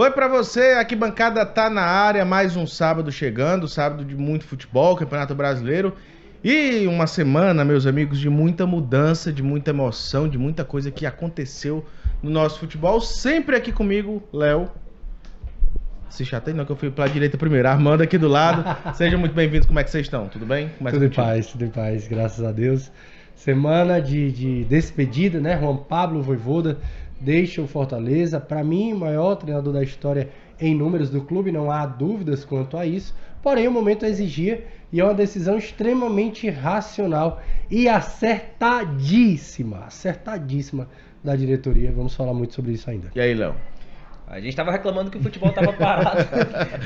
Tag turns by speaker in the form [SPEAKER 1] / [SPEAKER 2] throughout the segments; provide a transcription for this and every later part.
[SPEAKER 1] Oi pra você, aqui bancada tá na área, mais um sábado chegando, sábado de muito futebol, Campeonato Brasileiro e uma semana, meus amigos, de muita mudança, de muita emoção, de muita coisa que aconteceu no nosso futebol. Sempre aqui comigo, Léo. Se chatei não, que eu fui pela direita primeiro. Armando aqui do lado. Sejam muito bem-vindos. Como é que vocês estão? Tudo bem?
[SPEAKER 2] Tudo em paz, graças a Deus. Semana de despedida, né? Juan Pablo Vojvoda deixa o Fortaleza. Para mim, o maior treinador da história em números do clube, não há dúvidas quanto a isso. Porém, o momento exigia e é uma decisão extremamente racional e acertadíssima da diretoria. Vamos falar muito sobre isso ainda.
[SPEAKER 1] E aí, Léo?
[SPEAKER 3] A gente tava reclamando que o futebol tava parado.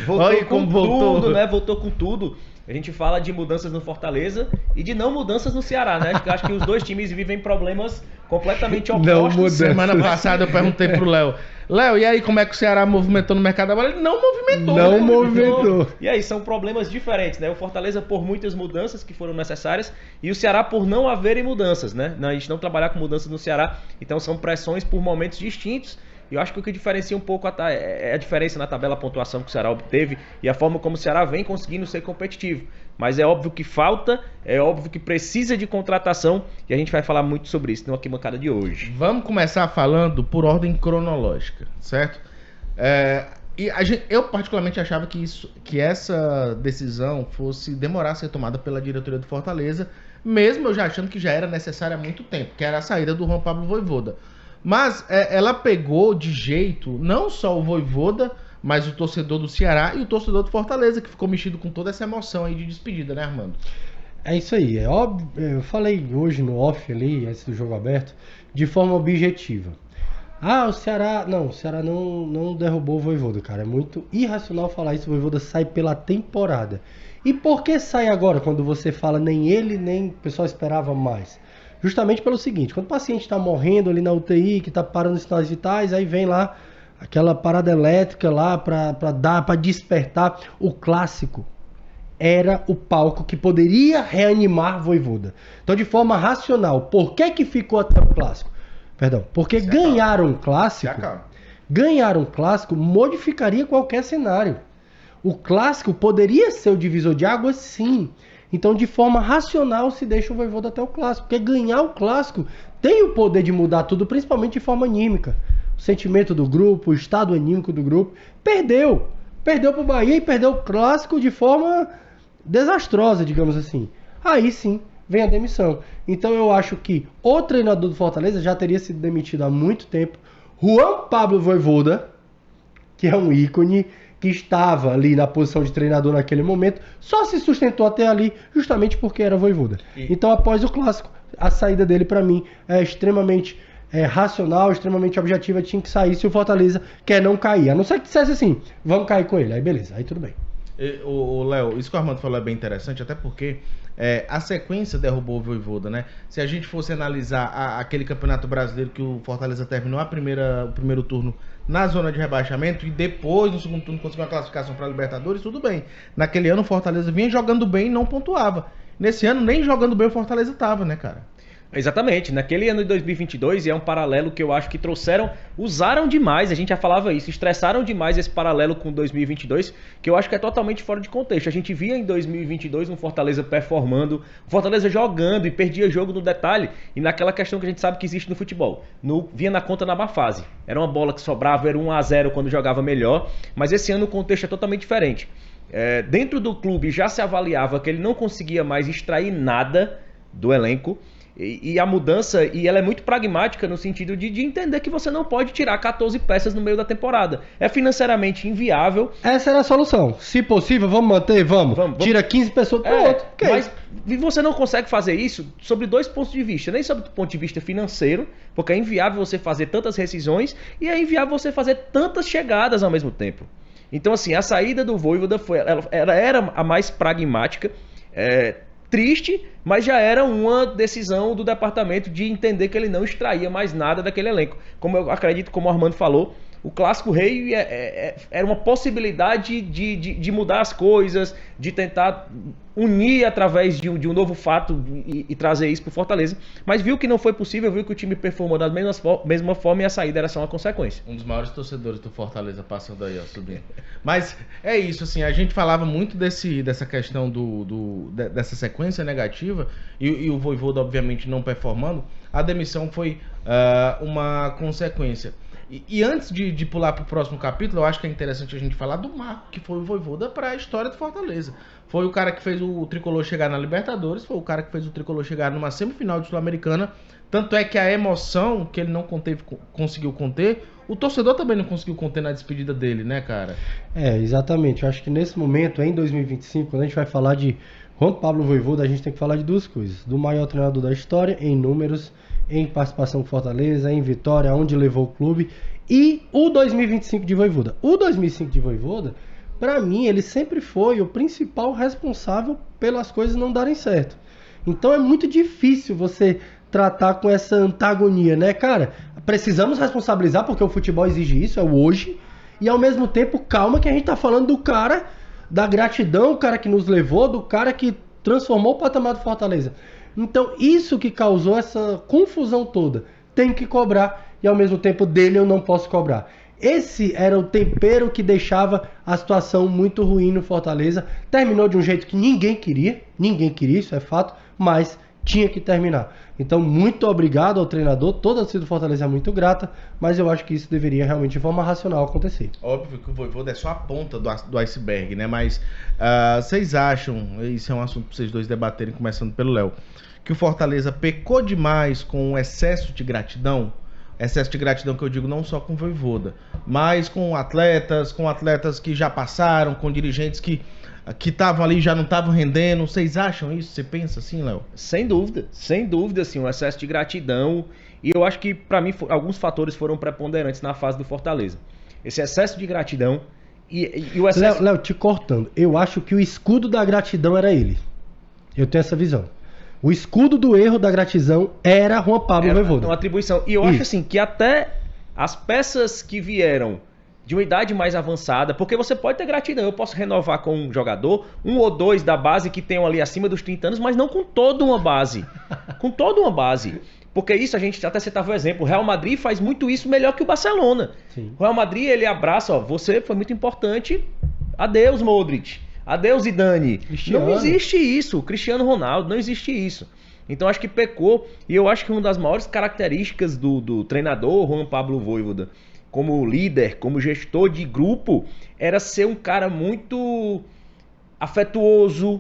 [SPEAKER 1] Olha como voltou.
[SPEAKER 3] Tudo, né? Voltou com tudo. A gente fala de mudanças no Fortaleza e de não mudanças no Ceará, né? Acho que os dois times vivem problemas completamente opostos.
[SPEAKER 1] Semana passada eu perguntei pro Léo, e aí como é que o Ceará movimentou no mercado da bola? Ele não movimentou.
[SPEAKER 2] Não movimentou.
[SPEAKER 3] E aí são problemas diferentes, né? O Fortaleza por muitas mudanças que foram necessárias e o Ceará por não haverem mudanças, né? A gente não trabalhar com mudanças no Ceará. Então são pressões por momentos distintos. E eu acho que o que diferencia um pouco é a diferença na tabela pontuação que o Ceará obteve e a forma como o Ceará vem conseguindo ser competitivo. Mas é óbvio que falta, é óbvio que precisa de contratação e a gente vai falar muito sobre isso na arquibancada de hoje.
[SPEAKER 1] Vamos começar falando por ordem cronológica, certo? Eu particularmente achava que essa decisão fosse demorar a ser tomada pela diretoria do Fortaleza, mesmo eu já achando que já era necessária há muito tempo, que era a saída do Juan Pablo Vojvoda. Mas ela pegou de jeito não só o Vojvoda, mas o torcedor do Ceará e o torcedor do Fortaleza, que ficou mexido com toda essa emoção aí de despedida, né, Armando?
[SPEAKER 2] É isso aí, é óbvio. Eu falei hoje no off ali, antes do jogo aberto, de forma objetiva. O Ceará não derrubou o Vojvoda, cara. É muito irracional falar isso. O Vojvoda sai pela temporada. E por que sai agora, quando você fala nem ele, nem o pessoal esperava mais? Justamente pelo seguinte, quando o paciente está morrendo ali na UTI, que está parando os sinais vitais, aí vem lá aquela parada elétrica lá para despertar. O clássico era o palco que poderia reanimar Vojvoda. Então, de forma racional, por que ficou até o clássico? Perdão, porque ganhar um clássico modificaria qualquer cenário. O clássico poderia ser o divisor de águas, sim. Então, de forma racional, se deixa o Vojvoda até o clássico. Porque ganhar o clássico tem o poder de mudar tudo, principalmente de forma anímica. O sentimento do grupo, o estado anímico do grupo. Perdeu para o Bahia e perdeu o clássico de forma desastrosa, digamos assim. Aí sim, vem a demissão. Então, eu acho que o treinador do Fortaleza já teria sido demitido há muito tempo. Juan Pablo Vojvoda, que é um ícone, que estava ali na posição de treinador naquele momento, só se sustentou até ali justamente porque era Vojvoda. Então, após o clássico, a saída dele, para mim, é extremamente racional, extremamente objetiva, tinha que sair se o Fortaleza quer não cair. A não ser que dissesse assim, vamos cair com ele. Aí beleza, aí tudo bem.
[SPEAKER 1] O Léo, isso que o Armando falou é bem interessante, até porque a sequência derrubou o Vojvoda, né? Se a gente fosse analisar aquele Campeonato Brasileiro que o Fortaleza terminou o primeiro turno na zona de rebaixamento e depois no segundo turno conseguiu uma classificação para a Libertadores, tudo bem. Naquele ano o Fortaleza vinha jogando bem e não pontuava. Nesse ano nem jogando bem o Fortaleza estava, né, cara?
[SPEAKER 3] Exatamente, naquele ano de 2022, e é um paralelo que eu acho que usaram demais, a gente já falava isso, estressaram demais esse paralelo com 2022, que eu acho que é totalmente fora de contexto. A gente via em 2022 um Fortaleza performando, um Fortaleza jogando e perdia jogo no detalhe, e naquela questão que a gente sabe que existe no futebol, vinha na conta na má fase, era uma bola que sobrava, era 1-0 quando jogava melhor, mas esse ano o contexto é totalmente diferente. Dentro do clube já se avaliava que ele não conseguia mais extrair nada do elenco, e a mudança, e ela é muito pragmática no sentido de entender que você não pode tirar 14 peças no meio da temporada. É financeiramente inviável.
[SPEAKER 2] Essa era a solução. Se possível, vamos manter? Vamos. Tira 15 pessoas pro outro. Okay.
[SPEAKER 3] Mas você não consegue fazer isso sobre dois pontos de vista. Nem sobre o ponto de vista financeiro, porque é inviável você fazer tantas rescisões e é inviável você fazer tantas chegadas ao mesmo tempo. Então, assim, a saída do Vojvoda era a mais pragmática, triste, mas já era uma decisão do departamento de entender que ele não extraía mais nada daquele elenco. Como eu acredito, como o Armando falou, o Clássico Rei era uma possibilidade de mudar as coisas, de tentar unir através de um novo fato e trazer isso para o Fortaleza. Mas viu que não foi possível, viu que o time performou da mesma forma e a saída era só uma consequência.
[SPEAKER 1] Um dos maiores torcedores do Fortaleza passando aí, ó, subindo. Mas é isso, assim, a gente falava muito dessa questão dessa sequência negativa e o Vojvoda, obviamente, não performando. A demissão foi uma consequência. E antes de pular para o próximo capítulo, eu acho que é interessante a gente falar do marco que foi o Vojvoda para a história do Fortaleza. Foi o cara que fez o Tricolor chegar na Libertadores, foi o cara que fez o Tricolor chegar numa semifinal de Sul-Americana. Tanto é que a emoção que ele não conseguiu conter, o torcedor também não conseguiu conter na despedida dele, né, cara?
[SPEAKER 2] Exatamente. Eu acho que nesse momento, em 2025, quando a gente vai falar de Juan Pablo Vojvoda, a gente tem que falar de duas coisas. Do maior treinador da história, em números, em participação com Fortaleza, em vitória, onde levou o clube, e o 2025 de Vojvoda. O 2005 de Vojvoda, pra mim, ele sempre foi o principal responsável pelas coisas não darem certo. Então é muito difícil você tratar com essa antagonia, né, cara? Precisamos responsabilizar porque o futebol exige isso, é o hoje, e ao mesmo tempo, calma que a gente tá falando do cara, da gratidão, o cara que nos levou, do cara que transformou o patamar do Fortaleza. Então, isso que causou essa confusão toda. Tem que cobrar e, ao mesmo tempo, dele eu não posso cobrar. Esse era o tempero que deixava a situação muito ruim no Fortaleza. Terminou de um jeito que ninguém queria, isso é fato, mas tinha que terminar. Então, muito obrigado ao treinador, toda a torcida do Fortaleza é muito grata, mas eu acho que isso deveria realmente, de forma racional, acontecer.
[SPEAKER 1] Óbvio que o Vojvoda é só a ponta do iceberg, né? Mas vocês acham, isso é um assunto para vocês dois debaterem, começando pelo Léo, que o Fortaleza pecou demais com o excesso de gratidão? Excesso de gratidão que eu digo não só com o Vojvoda, mas com atletas que já passaram, com dirigentes que estavam ali e já não estavam rendendo. Vocês acham isso? Você pensa assim, Léo?
[SPEAKER 3] Sem dúvida, assim, um excesso de gratidão. E eu acho que, para mim, alguns fatores foram preponderantes na fase do Fortaleza. Esse excesso de gratidão e o excesso...
[SPEAKER 2] Léo, te cortando, eu acho que o escudo da gratidão era ele. Eu tenho essa visão. O escudo do erro da gratidão era Juan Pablo Vojvoda.
[SPEAKER 3] Uma atribuição. E eu acho assim que até as peças que vieram de uma idade mais avançada, porque você pode ter gratidão, eu posso renovar com um jogador, um ou dois da base que tenham ali acima dos 30 anos, mas não com toda uma base. Com toda uma base. Porque isso, a gente até citava o exemplo, o Real Madrid faz muito isso melhor que o Barcelona. Sim. O Real Madrid, ele abraça, ó, você foi muito importante, adeus Modric. Adeus Zidane. Não existe isso. Cristiano Ronaldo, não existe isso. Então acho que pecou. E eu acho que uma das maiores características do treinador Juan Pablo Vojvoda, como líder, como gestor de grupo, era ser um cara muito afetuoso.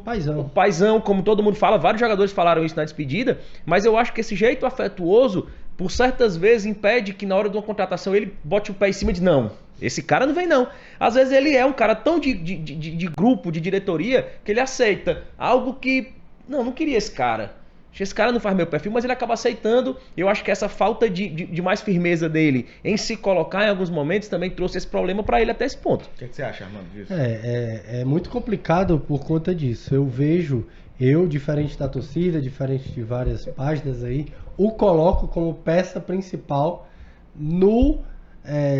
[SPEAKER 3] Paizão, como todo mundo fala. Vários jogadores falaram isso na despedida. Mas eu acho que esse jeito afetuoso, por certas vezes, impede que na hora de uma contratação ele bote o pé em cima de não. Esse cara não vem não. Às vezes ele é um cara tão de grupo, de diretoria, que ele aceita algo que... Não queria esse cara. Esse cara não faz meu perfil, mas ele acaba aceitando. Eu acho que essa falta de mais firmeza dele em se colocar em alguns momentos também trouxe esse problema para ele até esse ponto.
[SPEAKER 1] O que você acha, Armando, disso?
[SPEAKER 2] É muito complicado por conta disso. Eu vejo, diferente da torcida, diferente de várias páginas aí, o coloco como peça principal no...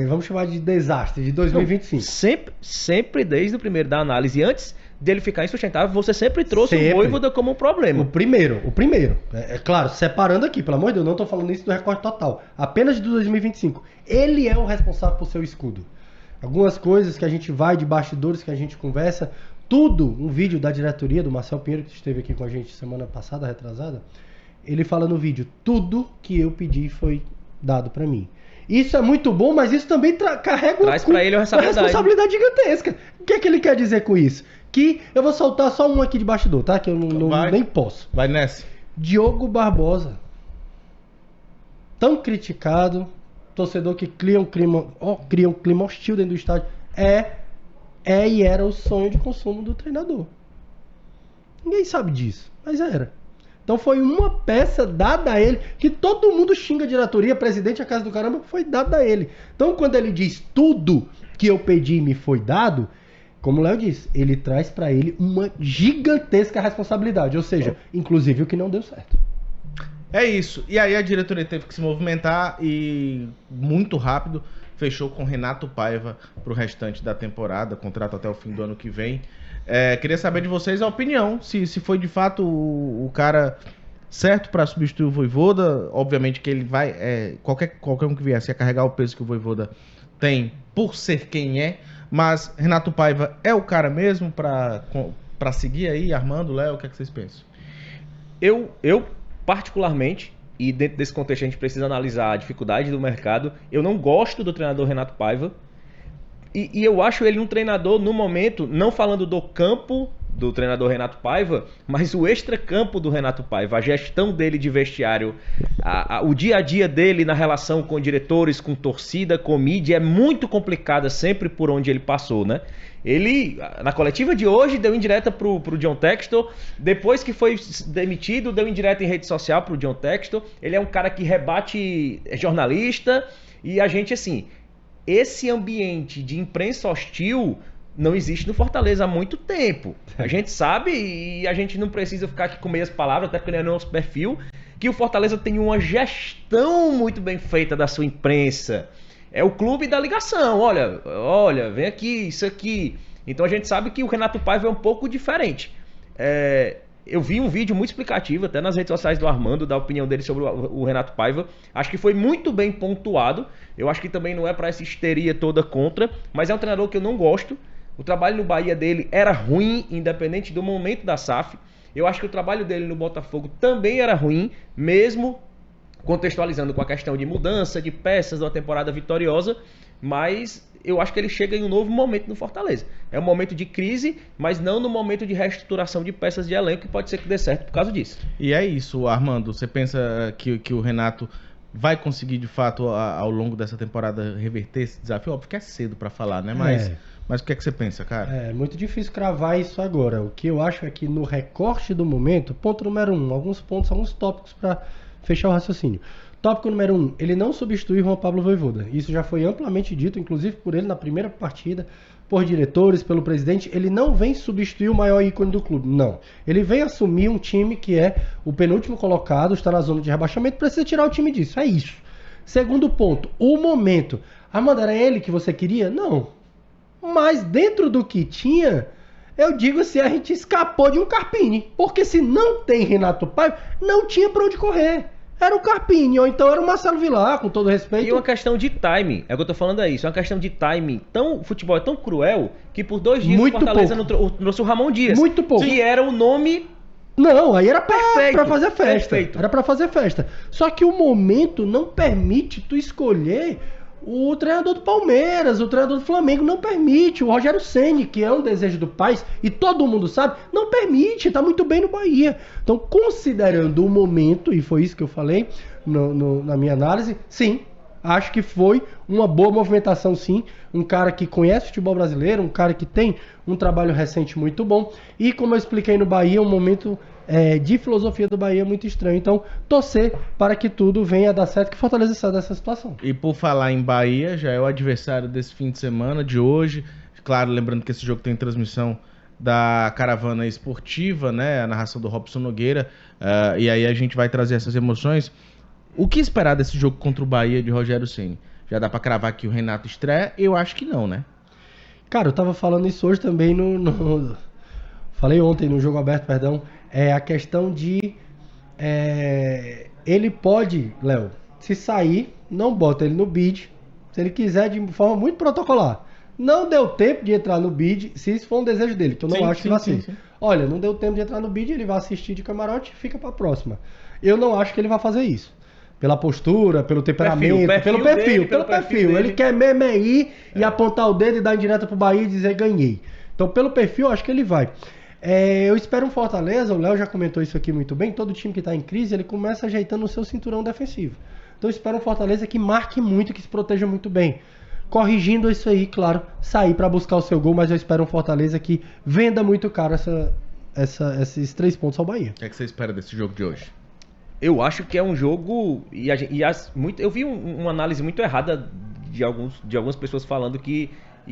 [SPEAKER 2] vamos chamar de desastre, de 2025.
[SPEAKER 3] Não, sempre desde o primeiro da análise, antes dele ficar insustentável, você sempre trouxe o Vojvoda como um problema.
[SPEAKER 2] O primeiro. É claro, separando aqui, pelo amor de Deus, não estou falando isso do recorte total. Apenas de 2025. Ele é o responsável por seu escudo. Algumas coisas que a gente vai de bastidores, que a gente conversa, tudo, um vídeo da diretoria, do Marcel Pinheiro, que esteve aqui com a gente semana passada, retrasada, ele fala no vídeo, tudo que eu pedi foi dado para mim. Isso é muito bom, mas isso também
[SPEAKER 3] traz para ele uma
[SPEAKER 2] responsabilidade gigantesca. O que é que ele quer dizer com isso? Que eu vou soltar só um aqui de bastidor, tá? Que eu nem posso.
[SPEAKER 1] Vai nessa.
[SPEAKER 2] Diogo Barbosa. Tão criticado, torcedor que cria um clima hostil dentro do estádio. E era o sonho de consumo do treinador. Ninguém sabe disso, mas era. Então foi uma peça dada a ele, que todo mundo xinga a diretoria, presidente, a casa do caramba, foi dada a ele. Então quando ele diz tudo que eu pedi me foi dado, como o Léo disse, ele traz para ele uma gigantesca responsabilidade, ou seja, inclusive o que não deu certo.
[SPEAKER 1] É isso. E aí a diretoria teve que se movimentar e muito rápido fechou com Renato Paiva para o restante da temporada, contrato até o fim do ano que vem. Queria saber de vocês a opinião, se foi de fato o cara certo para substituir o Vojvoda. Obviamente que ele vai, qualquer um que viesse a carregar o peso que o Vojvoda tem por ser quem é, mas Renato Paiva é o cara mesmo para seguir aí, Armando, Léo, o que é que vocês pensam?
[SPEAKER 3] Eu particularmente, e dentro desse contexto a gente precisa analisar a dificuldade do mercado, eu não gosto do treinador Renato Paiva, e eu acho ele um treinador no momento, não falando do campo do treinador Renato Paiva, mas o extracampo do Renato Paiva, a gestão dele de vestiário, o dia a dia dele na relação com diretores, com torcida, com mídia, é muito complicada sempre por onde ele passou, né? Ele, na coletiva de hoje, deu indireta pro John Textor, depois que foi demitido, deu indireta em rede social pro John Textor. Ele é um cara que rebate jornalista, e a gente, assim, esse ambiente de imprensa hostil não existe no Fortaleza há muito tempo. A gente sabe, e a gente não precisa ficar aqui com meias palavras, até porque não é nosso perfil, que o Fortaleza tem uma gestão muito bem feita da sua imprensa. É o clube da ligação, olha, vem aqui, isso aqui. Então a gente sabe que o Renato Paiva é um pouco diferente. Eu vi um vídeo muito explicativo, até nas redes sociais do Armando, da opinião dele sobre o Renato Paiva. Acho que foi muito bem pontuado. Eu acho que também não é para essa histeria toda contra, mas é um treinador que eu não gosto. O trabalho no Bahia dele era ruim, independente do momento da SAF. Eu acho que o trabalho dele no Botafogo também era ruim, mesmo contextualizando com a questão de mudança, de peças, de uma temporada vitoriosa, mas eu acho que ele chega em um novo momento no Fortaleza. É um momento de crise, mas não no momento de reestruturação de peças de elenco, que pode ser que dê certo por causa disso.
[SPEAKER 1] E é isso, Armando, você pensa que o Renato vai conseguir, de fato, ao longo dessa temporada, reverter esse desafio? Óbvio que é cedo para falar, né? Mas o que é que você pensa, cara?
[SPEAKER 2] É muito difícil cravar isso agora. O que eu acho é que no recorte do momento, ponto número 1, alguns tópicos para fechar o raciocínio. Tópico número 1, ele não substitui Juan Pablo Vojvoda. Isso já foi amplamente dito, inclusive por ele na primeira partida, por diretores, pelo presidente. Ele não vem substituir o maior ícone do clube, não. Ele vem assumir um time que é o penúltimo colocado, está na zona de rebaixamento, precisa tirar o time disso, é isso. Segundo ponto, o momento. Armando, era ele que você queria? Não. Mas dentro do que tinha, eu digo assim, a gente escapou de um Carpini. Porque se não tem Renato Paiva, não tinha para onde correr. Era o Carpini, ou então era o Marcelo Vilar, com todo respeito.
[SPEAKER 3] E uma questão de timing, é o que eu tô falando aí, isso é uma questão de timing. O futebol é tão cruel que por 2 dias
[SPEAKER 2] muito
[SPEAKER 3] o Fortaleza trouxe o Ramon Dias.
[SPEAKER 2] Muito pouco.
[SPEAKER 3] Que era o nome...
[SPEAKER 2] Não, aí era pra fazer festa.
[SPEAKER 3] Perfeito.
[SPEAKER 2] Era pra fazer festa. Só que o momento não permite tu escolher o treinador do Palmeiras, o treinador do Flamengo, não permite. O Rogério Ceni, que é um desejo do país, e todo mundo sabe, não permite, tá muito bem no Bahia. Então, considerando o momento, e foi isso que eu falei na minha análise, sim, acho que foi uma boa movimentação, sim. Um cara que conhece o futebol brasileiro, um cara que tem um trabalho recente muito bom. E como eu expliquei no Bahia, um momento de filosofia do Bahia muito estranho. Então, torcer para que tudo venha a dar certo, que Fortaleza saia dessa situação.
[SPEAKER 1] E por falar em Bahia, já é o adversário desse fim de semana, de hoje. Claro, lembrando que esse jogo tem transmissão da Caravana Esportiva, né? A narração do Robson Nogueira. E aí a gente vai trazer essas emoções. O que esperar desse jogo contra o Bahia de Rogério Ceni? Já dá pra cravar que o Renato estreia? Eu acho que não, né?
[SPEAKER 2] Cara, eu tava falando isso hoje também Falei ontem no Jogo Aberto, perdão. É a questão de... ele pode, Léo, se sair, não bota ele no bid. Se ele quiser de forma muito protocolar. Não deu tempo de entrar no bid, se isso for um desejo dele, que eu não acho que vai ser. Sim. Olha, não deu tempo de entrar no bid, ele vai assistir de camarote e fica pra próxima. Eu não acho que ele vai fazer isso. Pela postura, pelo temperamento, pelo perfil. Ele quer mesmo ir e apontar o dedo e dar indireta pro Bahia e dizer ganhei. Então, pelo perfil, eu acho que ele vai. Eu espero um Fortaleza, o Léo já comentou isso aqui muito bem, todo time que está em crise, ele começa ajeitando o seu cinturão defensivo. Então eu espero um Fortaleza que marque muito, que se proteja muito bem. Corrigindo isso aí, claro, sair para buscar o seu gol, mas eu espero um Fortaleza que venda muito caro esses 3 pontos ao Bahia.
[SPEAKER 1] O que é que você espera desse jogo de hoje?
[SPEAKER 3] Eu acho que é um jogo... eu vi uma análise muito errada de algumas pessoas falando que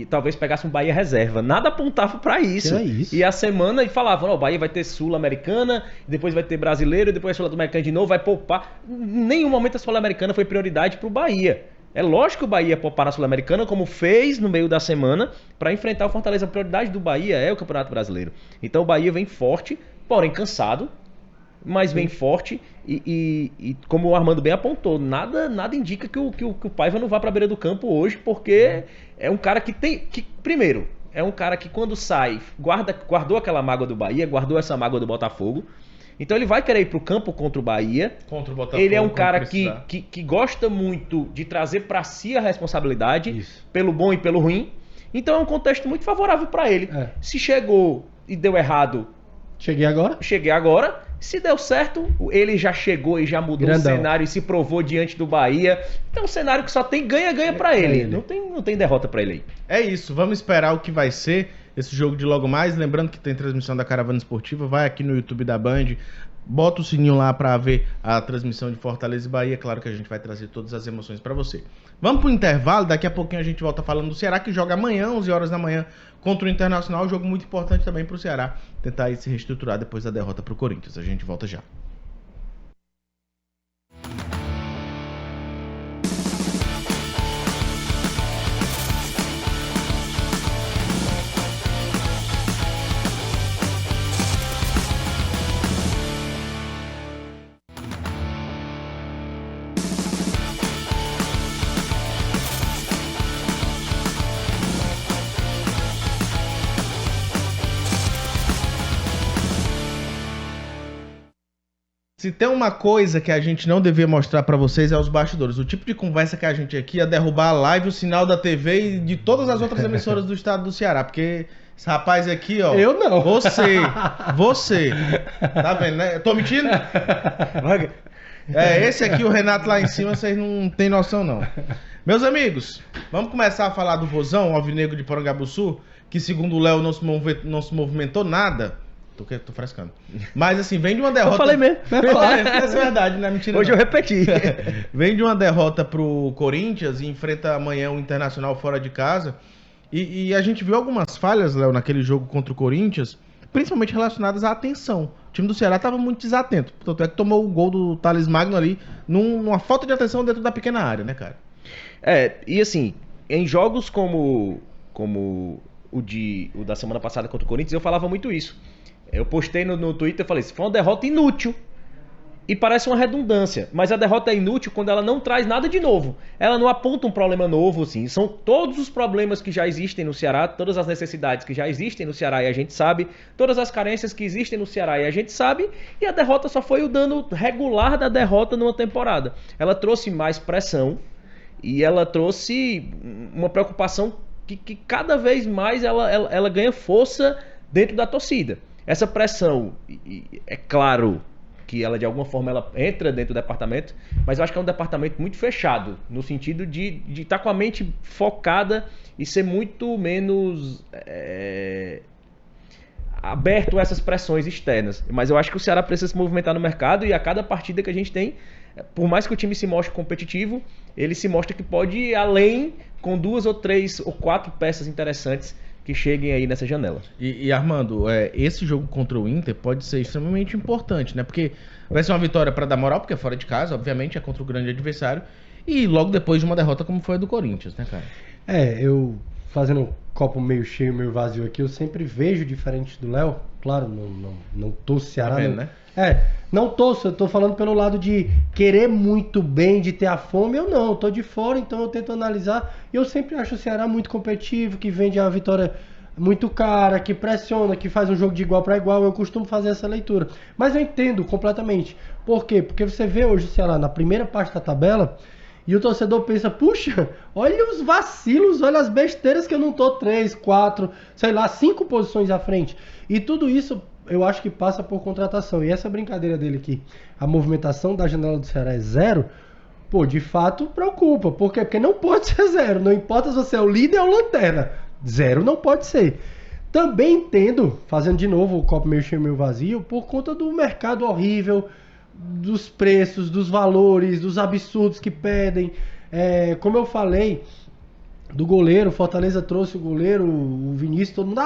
[SPEAKER 3] talvez pegasse um Bahia reserva. Nada apontava para isso. E a semana falavam, o Bahia vai ter Sul-Americana, depois vai ter Brasileiro, depois a Sul-Americana de novo, vai poupar. Em nenhum momento a Sul-Americana foi prioridade para o Bahia. É lógico que o Bahia poupar na Sul-Americana, como fez no meio da semana, para enfrentar o Fortaleza. A prioridade do Bahia é o Campeonato Brasileiro. Então o Bahia vem forte, porém cansado, mas vem forte. E como o Armando bem apontou, nada indica que o Paiva não vá para a beira do campo hoje, porque é um cara primeiro, é um cara que quando sai, guardou aquela mágoa do Bahia, guardou essa mágoa do Botafogo. Então ele vai querer ir pro campo contra o Bahia.
[SPEAKER 1] Contra o Botafogo.
[SPEAKER 3] Ele é um cara que gosta muito de trazer para si a responsabilidade, pelo bom e pelo ruim. Então é um contexto muito favorável para ele. Se chegou e deu errado... Cheguei agora. Se deu certo, ele já chegou e já mudou o cenário e se provou diante do Bahia. Então é um cenário que só tem ganha-ganha para ele. Não tem derrota para ele aí.
[SPEAKER 1] É isso, vamos esperar o que vai ser esse jogo de logo mais. Lembrando que tem transmissão da Caravana Esportiva, vai aqui no YouTube da Band, bota o sininho lá para ver a transmissão de Fortaleza e Bahia. Claro que a gente vai trazer todas as emoções para você. Vamos pro intervalo, daqui a pouquinho a gente volta falando do Ceará, que joga amanhã, 11 horas da manhã, contra o Internacional. Um jogo muito importante também pro Ceará tentar aí se reestruturar depois da derrota pro Corinthians. A gente volta já. Se tem uma coisa que a gente não devia mostrar pra vocês é os bastidores. O tipo de conversa que a gente aqui ia derrubar a live, o sinal da TV e de todas as outras emissoras do estado do Ceará. Porque esse rapaz aqui, ó...
[SPEAKER 2] Eu não.
[SPEAKER 1] Você. Tá vendo, né? Eu tô mentindo? Esse aqui, o Renato lá em cima, vocês não tem noção, não. Meus amigos, vamos começar a falar do Vozão, o alvinegro de Porangabuçu, que segundo o Léo não se movimentou nada. Tô frescando. Mas assim, vem de uma derrota...
[SPEAKER 3] Eu falei mesmo.
[SPEAKER 1] É verdade, não é mentira.
[SPEAKER 3] Hoje
[SPEAKER 1] não.
[SPEAKER 3] Eu repeti.
[SPEAKER 1] Vem de uma derrota pro Corinthians e enfrenta amanhã o Internacional fora de casa. E a gente viu algumas falhas, Léo, naquele jogo contra o Corinthians, principalmente relacionadas à atenção. O time do Ceará estava muito desatento. Tanto é que tomou o gol do Thales Magno ali numa falta de atenção dentro da pequena área, né, cara?
[SPEAKER 3] E assim, em jogos como o da semana passada contra o Corinthians, eu falava muito isso. Eu postei no Twitter e falei, foi uma derrota inútil. E parece uma redundância. Mas a derrota é inútil quando ela não traz nada de novo. Ela não aponta um problema novo, assim. São todos os problemas que já existem no Ceará, todas as necessidades que já existem no Ceará e a gente sabe, todas as carências que existem no Ceará e a gente sabe, e a derrota só foi o dano regular da derrota numa temporada. Ela trouxe mais pressão e ela trouxe uma preocupação que cada vez mais ela ganha força dentro da torcida. Essa pressão, é claro que ela de alguma forma ela entra dentro do departamento, mas eu acho que é um departamento muito fechado, no sentido de estar com a mente focada e ser muito menos aberto a essas pressões externas. Mas eu acho que o Ceará precisa se movimentar no mercado e a cada partida que a gente tem, por mais que o time se mostre competitivo, ele se mostra que pode ir além com 2 ou 3 ou 4 peças interessantes que cheguem aí nessa janela.
[SPEAKER 1] E Armando, esse jogo contra o Inter pode ser extremamente importante, né? Porque vai ser uma vitória para dar moral, porque é fora de casa, obviamente, é contra o grande adversário, e logo depois de uma derrota como foi a do Corinthians, né, cara?
[SPEAKER 2] Eu fazendo um copo meio cheio, meio vazio aqui, eu sempre vejo diferente do Léo. Claro, não torço Ceará.
[SPEAKER 1] Tá vendo, né?
[SPEAKER 2] Não torço, eu tô falando pelo lado de querer muito bem, de ter a fome. Eu não, eu tô de fora, então eu tento analisar. E eu sempre acho o Ceará muito competitivo, que vende a vitória muito cara, que pressiona, que faz um jogo de igual para igual. Eu costumo fazer essa leitura. Mas eu entendo completamente. Por quê? Porque você vê hoje o Ceará na primeira parte da tabela e o torcedor pensa, puxa, olha os vacilos, olha as besteiras que eu não tô 3, 4, sei lá, 5 posições à frente. E tudo isso eu acho que passa por contratação. E essa brincadeira dele aqui, a movimentação da janela do Ceará é 0, de fato preocupa. Por quê? Porque não pode ser 0. Não importa se você é o líder ou lanterna. 0 não pode ser. Também entendo, fazendo de novo o copo meio cheio, meio vazio, por conta do mercado horrível, dos preços, dos valores, dos absurdos que pedem. Como eu falei, do goleiro, Fortaleza trouxe o goleiro, o Vinícius, todo mundo...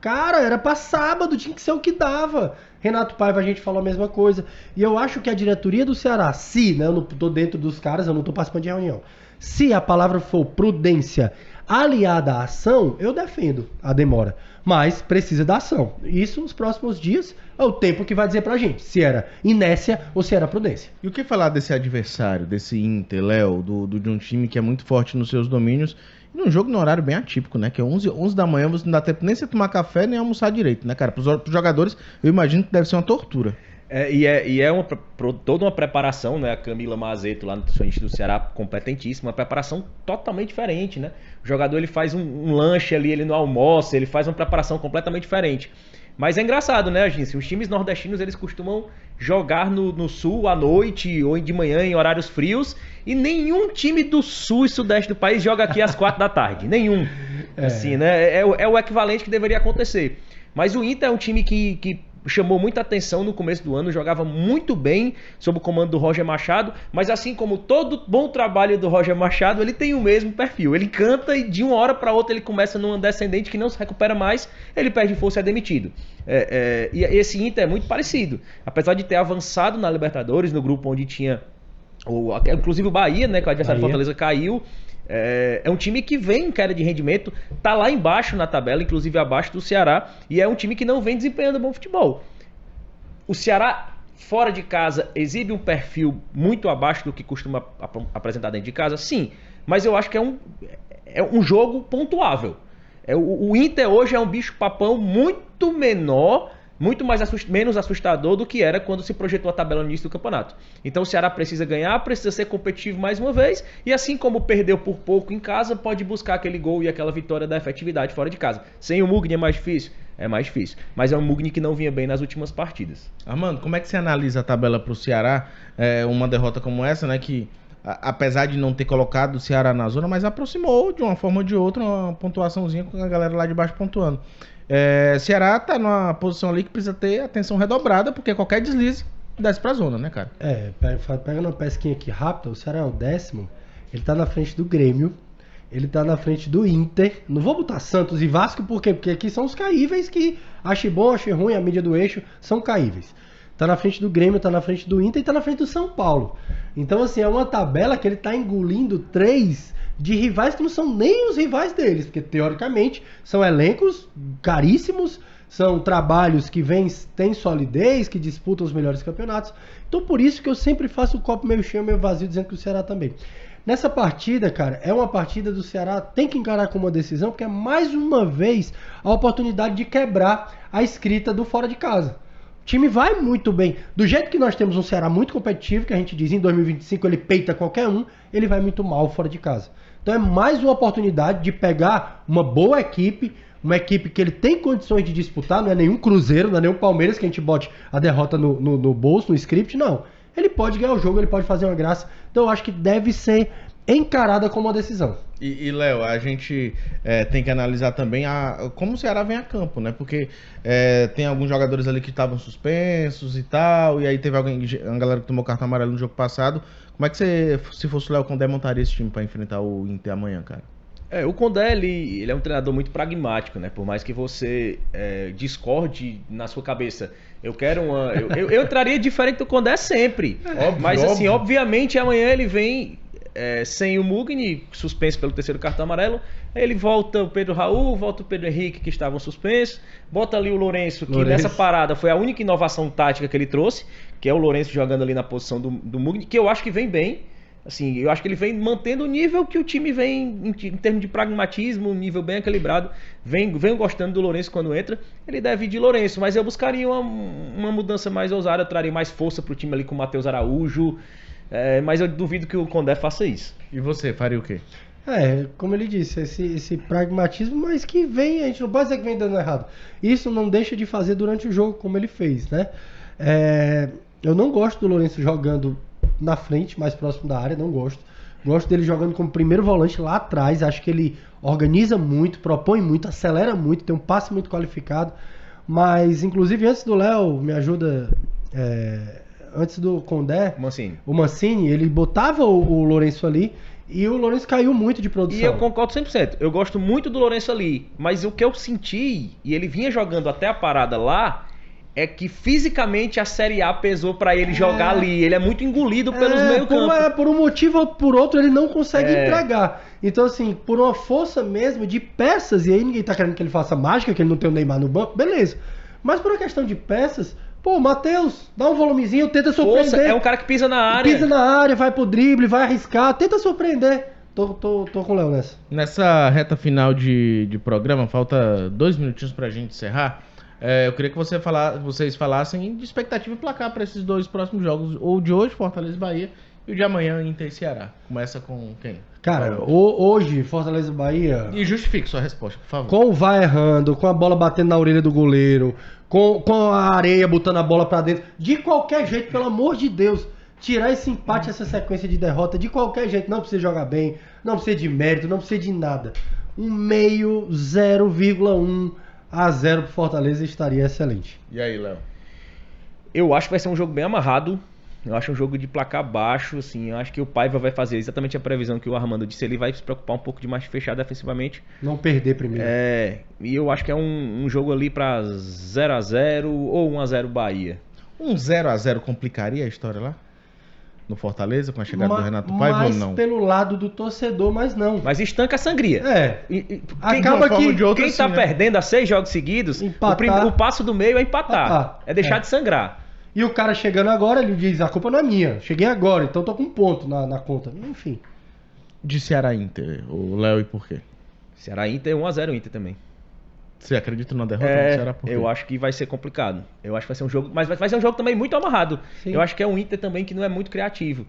[SPEAKER 2] Cara, era pra sábado, tinha que ser o que dava. Renato Paiva, a gente falou a mesma coisa. E eu acho que a diretoria do Ceará, eu não tô dentro dos caras, eu não tô participando de reunião. Se a palavra for prudência aliada à ação, eu defendo a demora. Mas precisa da ação. Isso nos próximos dias é o tempo que vai dizer pra gente se era inércia ou se era prudência.
[SPEAKER 1] E o que falar desse adversário, desse Inter, Léo, de um time que é muito forte nos seus domínios, e num jogo no horário bem atípico, né? Que é 11 da manhã, você não dá tempo nem você tomar café, nem almoçar direito, né, cara? Pros jogadores, eu imagino que deve ser uma tortura.
[SPEAKER 3] Toda uma preparação, né? A Camila Mazeto, lá no nutricionista do Ceará, competentíssima, uma preparação totalmente diferente, né? O jogador ele faz um lanche ali, ele não almoça, ele faz uma preparação completamente diferente. Mas é engraçado, né, gente? Os times nordestinos, eles costumam jogar no sul à noite ou de manhã em horários frios, e nenhum time do sul e sudeste do país joga aqui às 4 da tarde. Nenhum. Assim, né? É o equivalente que deveria acontecer. Mas o Inter é um time que chamou muita atenção no começo do ano, jogava muito bem sob o comando do Roger Machado, mas assim como todo bom trabalho do Roger Machado, ele tem o mesmo perfil. Ele canta e de uma hora para outra ele começa numa descendente que não se recupera mais, ele perde força e é demitido. E esse Inter é muito parecido. Apesar de ter avançado na Libertadores, no grupo onde tinha inclusive o Bahia, né, que o adversário do Fortaleza caiu. É um time que vem em queda de rendimento, tá lá embaixo na tabela, inclusive abaixo do Ceará, e é um time que não vem desempenhando bom futebol. O Ceará, fora de casa, exibe um perfil muito abaixo do que costuma apresentar dentro de casa, sim, mas eu acho que é um jogo pontuável. O Inter hoje é um bicho-papão muito menor, muito menos assustador do que era quando se projetou a tabela no início do campeonato. Então o Ceará precisa ganhar, precisa ser competitivo mais uma vez, e assim como perdeu por pouco em casa, pode buscar aquele gol e aquela vitória da efetividade fora de casa. Sem o Mugni é mais difícil? É mais difícil. Mas é um Mugni que não vinha bem nas últimas partidas.
[SPEAKER 1] Armando, como é que você analisa a tabela pro Ceará? Uma derrota como essa, né, que apesar de não ter colocado o Ceará na zona, mas aproximou de uma forma ou de outra uma pontuaçãozinha com a galera lá de baixo pontuando. Ceará tá numa posição ali que precisa ter atenção redobrada, porque qualquer deslize desce pra zona, né, cara?
[SPEAKER 2] Pegando uma pesquinha aqui rápida, o Ceará é o 10º, ele tá na frente do Grêmio, ele tá na frente do Inter. Não vou botar Santos e Vasco, por quê? Porque aqui são os caíveis que achei bom, achei ruim, a mídia do eixo são caíveis. Tá na frente do Grêmio, tá na frente do Inter e tá na frente do São Paulo. Então, assim, é uma tabela que ele tá engolindo 3 de rivais que não são nem os rivais deles, porque teoricamente são elencos caríssimos, são trabalhos que têm solidez, que disputam os melhores campeonatos. Então por isso que eu sempre faço o copo meio cheio, meio vazio, dizendo que o Ceará também. Nessa partida, cara, é uma partida do Ceará, tem que encarar como uma decisão, porque é mais uma vez a oportunidade de quebrar a escrita do fora de casa. O time vai muito bem. Do jeito que nós temos um Ceará muito competitivo, que a gente diz em 2025 ele peita qualquer um, ele vai muito mal fora de casa. Então é mais uma oportunidade de pegar uma boa equipe, uma equipe que ele tem condições de disputar, não é nenhum Cruzeiro, não é nenhum Palmeiras que a gente bote a derrota no bolso, no script, não. Ele pode ganhar o jogo, ele pode fazer uma graça. Então eu acho que deve ser encarada como uma decisão.
[SPEAKER 1] E Léo, a gente tem que analisar também como o Ceará vem a campo, né? Porque tem alguns jogadores ali que estavam suspensos e tal, e aí teve uma galera que tomou cartão amarelo no jogo passado. Como é que você, se fosse o Léo Condé, montaria esse time para enfrentar o Inter amanhã, cara?
[SPEAKER 3] O Condé, ele é um treinador muito pragmático, né? Por mais que você discorde na sua cabeça. Eu quero eu entraria diferente do Condé sempre. Mas assim, obviamente amanhã ele vem sem o Mugni, suspenso pelo 3º cartão amarelo. Ele volta o Pedro Raul, volta o Pedro Henrique, que estavam suspensos. Bota ali o Lourenço, que nessa parada foi a única inovação tática que ele trouxe, que é o Lourenço jogando ali na posição do Mugni, que eu acho que vem bem. Assim, eu acho que ele vem mantendo o nível que o time vem em termos de pragmatismo, um nível bem equilibrado. Venho gostando do Lourenço quando entra. Ele deve ir de Lourenço, mas eu buscaria uma mudança mais ousada. Eu traria mais força pro time ali com o Matheus Araújo. Mas eu duvido que o Condé faça isso.
[SPEAKER 1] E você, faria o quê?
[SPEAKER 2] Como ele disse, esse pragmatismo, mas que vem, a gente não pode dizer que vem dando errado. Isso não deixa de fazer durante o jogo, como ele fez, né? Eu não gosto do Lourenço jogando na frente, mais próximo da área, não gosto. Gosto dele jogando como primeiro volante lá atrás, acho que ele organiza muito, propõe muito, acelera muito, tem um passe muito qualificado. Mas, inclusive, antes do Léo, me ajuda, antes do Condé, o Mancini, ele botava o Lourenço ali e o Lourenço caiu muito de produção.
[SPEAKER 3] E eu concordo 100%, eu gosto muito do Lourenço ali, mas o que eu senti, e ele vinha jogando até a parada lá, é que fisicamente a Série A pesou pra ele jogar ali. Ele é muito engolido pelos meio-campo.
[SPEAKER 2] Por um motivo ou por outro, ele não consegue entregar. Então, assim, por uma força mesmo de peças, e aí ninguém tá querendo que ele faça mágica, que ele não tem o Neymar no banco, beleza. Mas por uma questão de peças, pô, Matheus, dá um volumezinho, tenta surpreender.
[SPEAKER 3] Força, é um cara que pisa na área.
[SPEAKER 2] Pisa na área, vai pro drible, vai arriscar, tenta surpreender. Tô com o Léo nessa.
[SPEAKER 1] Nessa reta final de programa, falta 2 minutinhos pra gente encerrar. Eu queria que vocês falassem de expectativa e placar para esses 2 próximos jogos, ou de hoje, Fortaleza e Bahia, e o de amanhã, Inter e Ceará. Começa com quem?
[SPEAKER 2] Cara, hoje, Fortaleza e Bahia...
[SPEAKER 1] E justifique sua resposta, por favor.
[SPEAKER 2] Com o VAR errando, com a bola batendo na orelha do goleiro, com a areia botando a bola pra dentro, de qualquer jeito, pelo amor de Deus, tirar esse empate, essa sequência de derrota, de qualquer jeito, não precisa jogar bem, não precisa de mérito, não precisa de nada. 0,1 a 0 pro Fortaleza estaria excelente.
[SPEAKER 1] E aí, Léo?
[SPEAKER 3] Eu acho que vai ser um jogo bem amarrado. Eu acho um jogo de placar baixo, assim. Eu acho que o Paiva vai fazer exatamente a previsão que o Armando disse. Ele vai se preocupar um pouco de mais fechar defensivamente.
[SPEAKER 2] Não perder primeiro.
[SPEAKER 3] E eu acho que é um jogo ali pra 0-0 ou 1-0 Bahia.
[SPEAKER 1] 0-0 complicaria a história lá? No Fortaleza, com a chegada do Renato Paiva ou não?
[SPEAKER 2] Mais pelo lado do torcedor, mas não.
[SPEAKER 3] Mas estanca a sangria.
[SPEAKER 2] Acaba que
[SPEAKER 3] quem tá perdendo há 6 jogos seguidos, o passo do meio é empatar. É deixar de sangrar.
[SPEAKER 2] E o cara chegando agora, ele diz, a culpa não é minha. Cheguei agora, então tô com um ponto na conta. Enfim.
[SPEAKER 1] De Ceará Inter, o Léo, e por quê?
[SPEAKER 3] Ceará Inter, 1-0 Inter também.
[SPEAKER 1] Você acredita na derrota do Ceará? Por quê?
[SPEAKER 3] Eu acho que vai ser complicado. Eu acho que vai ser um jogo, mas vai ser um jogo também muito amarrado.
[SPEAKER 2] Sim.
[SPEAKER 3] Eu acho que é um Inter também que não é muito criativo.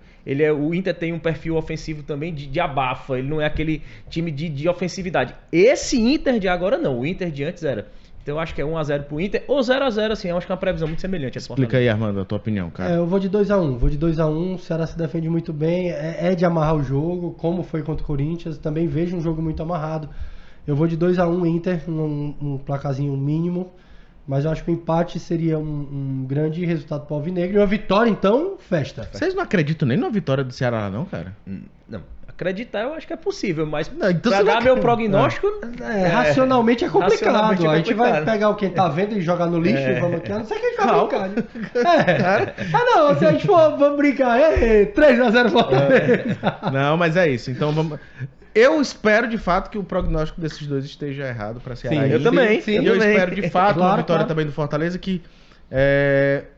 [SPEAKER 3] O Inter tem um perfil ofensivo também de abafa. Ele não é aquele time de ofensividade. Esse Inter de agora não. O Inter de antes era. Então eu acho que é 1-0 pro Inter ou 0-0, assim. Eu acho que é uma previsão muito semelhante.
[SPEAKER 1] Explica aí, Armando, a tua opinião, cara.
[SPEAKER 2] Eu vou de 2-1. Vou de 2-1. O Ceará se defende muito bem. É de amarrar o jogo, como foi contra o Corinthians. Também vejo um jogo muito amarrado. Eu vou de 2-1 Inter, um placazinho mínimo. Mas eu acho que o empate seria um grande resultado pro Alvinegro. E uma vitória, então, festa.
[SPEAKER 1] Vocês não acreditam nem na vitória do Ceará, não, cara?
[SPEAKER 3] Não. Acreditar eu acho que é possível, mas
[SPEAKER 1] não, então
[SPEAKER 3] pra dar meu prognóstico...
[SPEAKER 2] racionalmente é complicado.
[SPEAKER 3] Racionalmente
[SPEAKER 2] a gente vai pegar quem tá vendo e jogar no lixo e vamos aqui. A não ser que a gente vai brincar. Não, se a gente for vamos brincar. 3-0 Fortaleza.
[SPEAKER 1] Não, mas é isso. Então vamos... Eu espero de fato que o prognóstico desses dois esteja errado para Ceará.
[SPEAKER 3] Eu também.
[SPEAKER 1] E eu espero de fato uma vitória também do Fortaleza que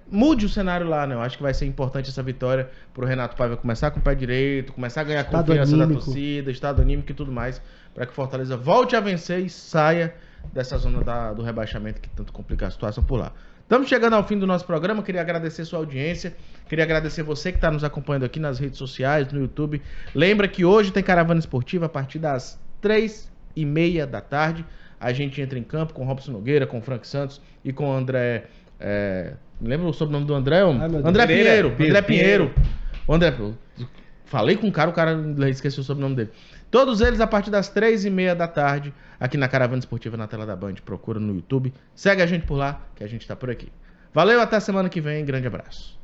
[SPEAKER 1] mude o cenário lá, né? Eu acho que vai ser importante essa vitória pro Renato Paiva começar com o pé direito, começar a ganhar confiança da torcida, estado anímico e tudo mais, para que o Fortaleza volte a vencer e saia dessa zona do rebaixamento que tanto complica a situação por lá. Estamos chegando ao fim do nosso programa, queria agradecer sua audiência, queria agradecer você que está nos acompanhando aqui nas redes sociais, no YouTube. Lembra que hoje tem Caravana Esportiva a partir das 3h30 da tarde. A gente entra em campo com Robson Nogueira, com Frank Santos e com o André... lembra o sobrenome do André? André Pinheiro. André Pinheiro. Falei com o cara esqueceu o sobrenome dele. Todos eles a partir das 3h30 da tarde, aqui na Caravana Esportiva, na tela da Band. Procura no YouTube. Segue a gente por lá, que a gente tá por aqui. Valeu, até semana que vem. Grande abraço.